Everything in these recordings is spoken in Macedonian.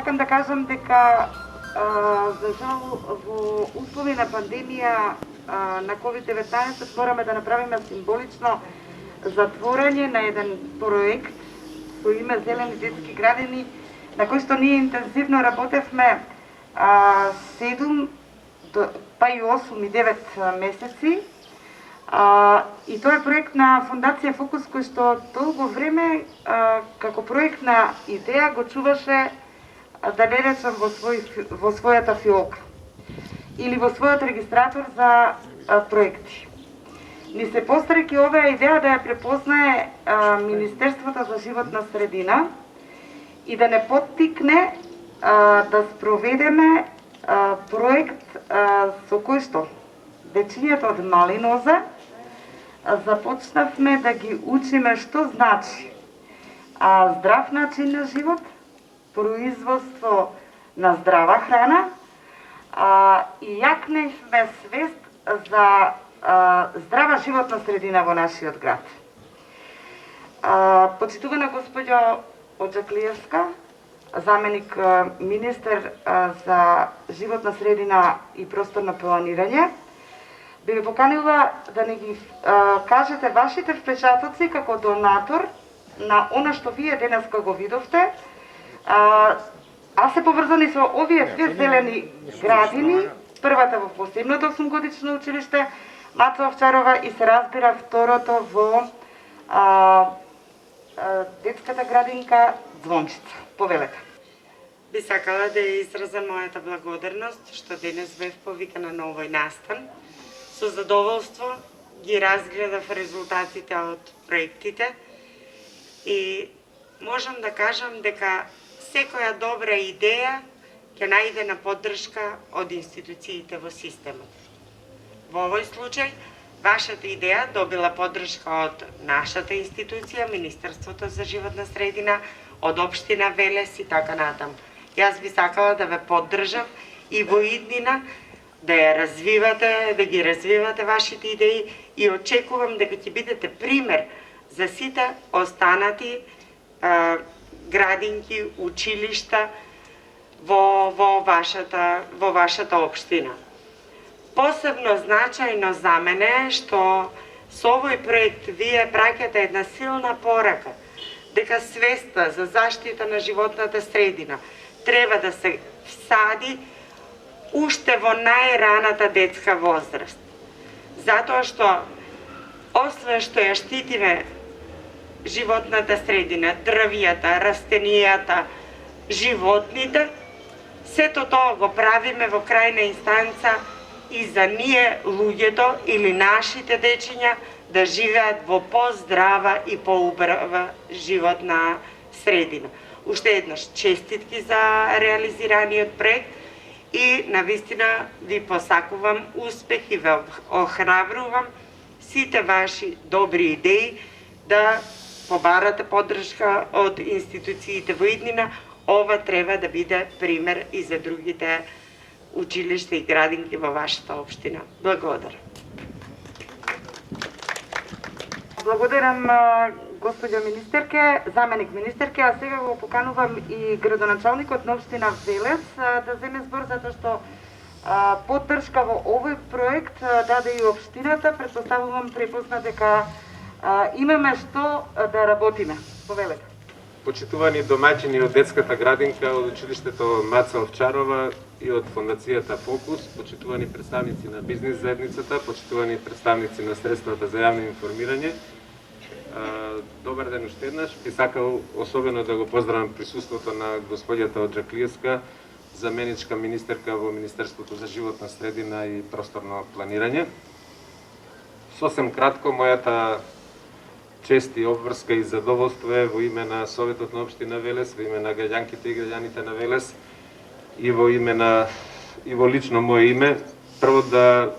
сакам да кажам дека за жал во услови на пандемија на COVID-19 мораме да направиме символично затворање на еден проект со име Зелени детски градини, на кој што ние интензивно работевме 7, па и 8 и 9 месеци. И тоа е проект на Фондација Фокус, кој што долго време како проектна идеја го чуваше, да не речам, во својата фиолка или во својот регистратор за проекти. Ни се постреки оваа идеја да ја препознае Министерството за животна средина и да не поттикне да спроведеме проект со кој што дечињата од Малиноза започнавме да ги учиме што значи здрав начин на живот, производство на здрава храна и јакневме свест за здрава животна средина во нашиот град. Почитувана госпоѓо Оджаклиевска, заменик министер за животна средина и просторно планирање, би ве поканила да не ги кажете вашите впечатоци како донатор на она што вие денеска го видовте, а се поврзани со овие две зелени градини, првата во посебното 8-годишно училиште Маца Овчарова и се разбира второто во детската градинка Звончица. Повелете. Би сакала да изразам мојата благодарност што денес бев повикана на овој настан. Со задоволство ги разгледав резултатите од проектите и можам да кажам дека секоја добра идеја ќе најде на поддршка од институциите во системот. Во овој случај, вашата идеја добила поддршка од нашата институција, Министерството за животна средина, од општина Велес и така натаму. Јас би сакала да ве поддржам и во иднина да ја развивате, да ги развивате вашите идеи и очекувам дека ќе бидете пример за сите останати градинки, училишта во вашата општина. Посебно значајно за мене е што со овој проект вие праќате една силна порака дека свеста за заштита на животната средина треба да се всади уште во најраната детска возраст. Затоа што освен што ја штитиме животната средина, дрвијата, растенијата, животните, сето тоа го правиме во крајна инстанца и за ние луѓето или нашите дечиња да живеат во поздрава и поубава животна средина. Уште еднаш честитки за реализираниот проект и навистина ви посакувам успех и ве охрабрувам сите ваши добри идеи да побарате поддршка од институциите во иднина. Ова треба да биде пример и за другите училишта и градинки во вашата општина. Благодарам. Благодарам, господјо министерке, заменик министерке, а сега го поканувам и градоначалникот на општина Велес да земе збор, затоа што поддршка во овој проект даде и општината. Претпоставувам препозна дека имаме што да работиме. Повелете. Почитувани домаќини од детската градинка, од училиштето Маца Овчарова и од Фондацијата Фокус, почитувани представници на бизнис заедницата, почитувани представници на средствата за јавно информирање. Добар ден уште еднаш. Би сакал особено да го поздравам присуството на господјата Оджаклиевска, заменичка министерка во Министерството за животна средина и просторно планирање. Сосем кратко, мојата чест и обврска и задоволство е во име на Советот на општина Велес, во име на граѓанките и граѓаните на Велес и во лично мое име, прво да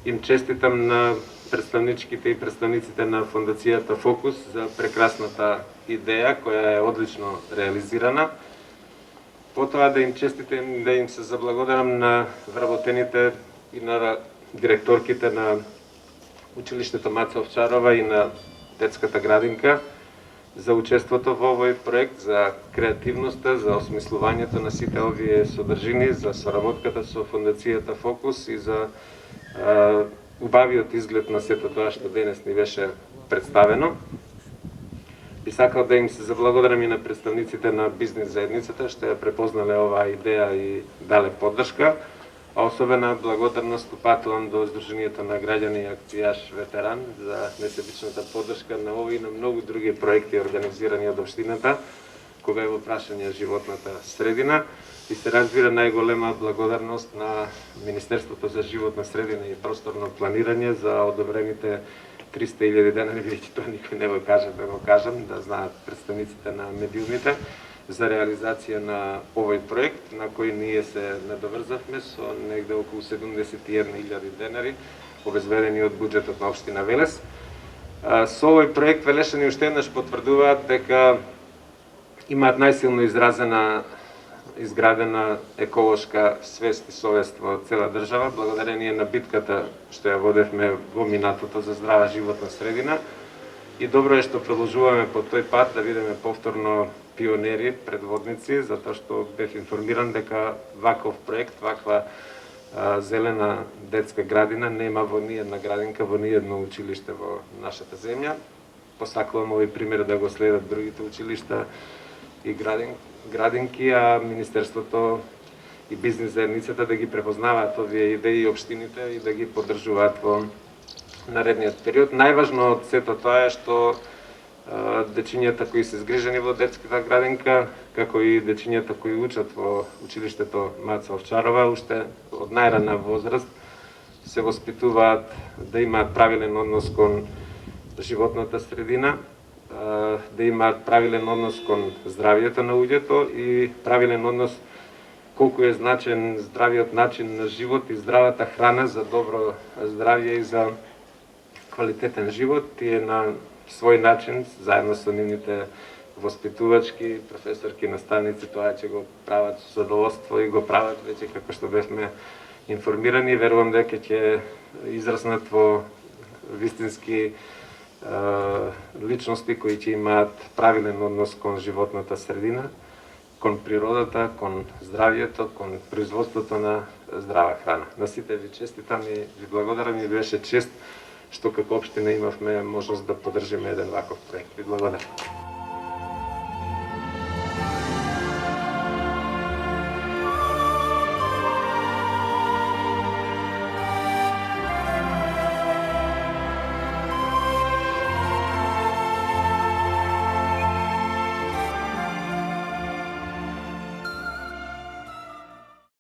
им честитам на представничките и представниците на Фондацијата Фокус за прекрасната идеја која е одлично реализирана. Потоа да им честитам, да им се заблагодарам на вработените и на директорките на училиштето Маца Овчарова и на детската градинка, за учеството во овој проект, за креативноста, за осмислувањето на сите овие содржини, за соработката со Фондацијата Фокус и за убавиот изглед на сето тоа што денес ни беше представено. Би сакал да им се заблагодарам и на представниците на бизнес заедницата што ја препознале оваа идеја и дале поддршка. А особена благодарност упатувам до Сдруженијето на граѓани и акцијаш ветеран за несебичната поддршка на овој и на многу други проекти организирани од општината, кога е во прашање животната средина. И се разбира најголема благодарност на Министерството за животна средина и просторно планирање за одобрените 300.000 денари, веќе тоа никој не го каже, да го кажам, да знаат представниците на медиумите, за реализација на овој проект, на кој ние се надоврзавме со негде околу 71.000 денари, обезбедени од буџетот на општина Велес. Со овој проект Велешани уште еднаш потврдуваат дека имаат најсилно изградена еколошка свест и совест во цела држава, благодарение на битката што ја водевме во минатото за здрава животна средина. И добро е што продолжуваме по тој пат да бидеме повторно пионери, предводници, затоа што бев информиран дека ваков проект, ваква зелена детска градина нема во ниедна градинка, во ниедно училиште во нашата земја. Посакувам овој пример да го следат другите училишта и градинки, а Министерството и бизнес заедницата да ги препознаваат овие идеи и општините и да ги поддржуваат во наредниот период. Најважно од сето тоа е што дечињата кои се згрижени во детската градинка, како и дечињата кои учат во училиштето Маца Овчарова, уште од најрана возраст се воспитуваат да имаат правилен однос кон животната средина, да имаат правилен однос кон здравието на луѓето и правилен однос колку е значен здравиот начин на живот и здравата храна за добро здравје и за квалитетен живот. Тие на свој начин, заедно со нивните воспитувачки, професорки, наставници, тоа ќе го прават со задоволство и го прават веќе како што бевме информирани. Верувам дека ќе израснат во вистински личности кои ќе имаат правилен однос кон животната средина, кон природата, кон здравјето, кон производството на здрава храна. На сите ви честитам и ви благодарам, и беше чест што како општина имавме можност да поддржиме еден ваков проект. Ви благодарам.